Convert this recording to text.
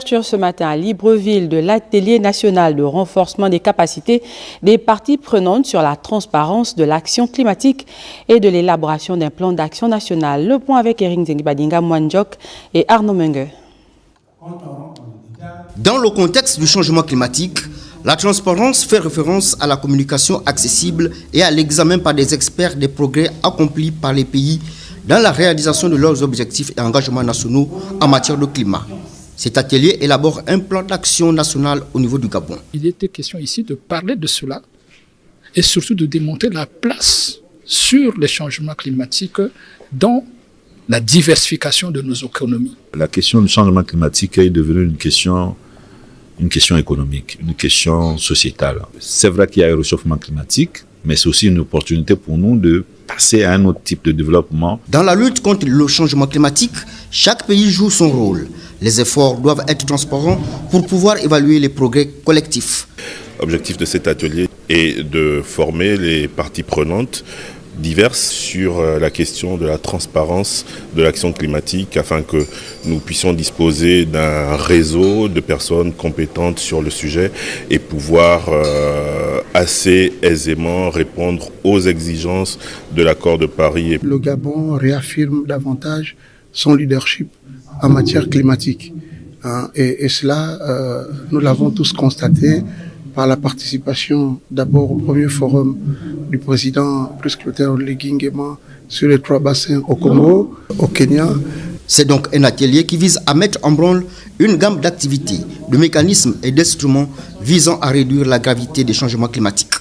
Ouverture ce matin à Libreville de l'atelier national de renforcement des capacités des parties prenantes sur la transparence de l'action climatique et de l'élaboration d'un plan d'action national. Le point avec Eric Zengbadinga Mwanjok et Arnaud Mengue. Dans le contexte du changement climatique, la transparence fait référence à la communication accessible et à l'examen par des experts des progrès accomplis par les pays dans la réalisation de leurs objectifs et engagements nationaux en matière de climat. Cet atelier élabore un plan d'action national au niveau du Gabon. Il était question ici de parler de cela et surtout de démontrer la place sur les changements climatiques dans la diversification de nos économies. La question du changement climatique est devenue une question économique, une question sociétale. C'est vrai qu'il y a un réchauffement climatique, mais c'est aussi une opportunité pour nous de passer à un autre type de développement. Dans la lutte contre le changement climatique, chaque pays joue son rôle. Les efforts doivent être transparents pour pouvoir évaluer les progrès collectifs. L'objectif de cet atelier est de former les parties prenantes diverses sur la question de la transparence de l'action climatique afin que nous puissions disposer d'un réseau de personnes compétentes sur le sujet et pouvoir assez aisément répondre aux exigences de l'accord de Paris. Le Gabon réaffirme davantage son leadership en matière climatique. Et cela, nous l'avons tous constaté par la participation d'abord au premier forum du président Clotaire Oligui Nguema sur les 3 bassins au Congo, au Kenya. C'est donc un atelier qui vise à mettre en branle une gamme d'activités, de mécanismes et d'instruments visant à réduire la gravité des changements climatiques.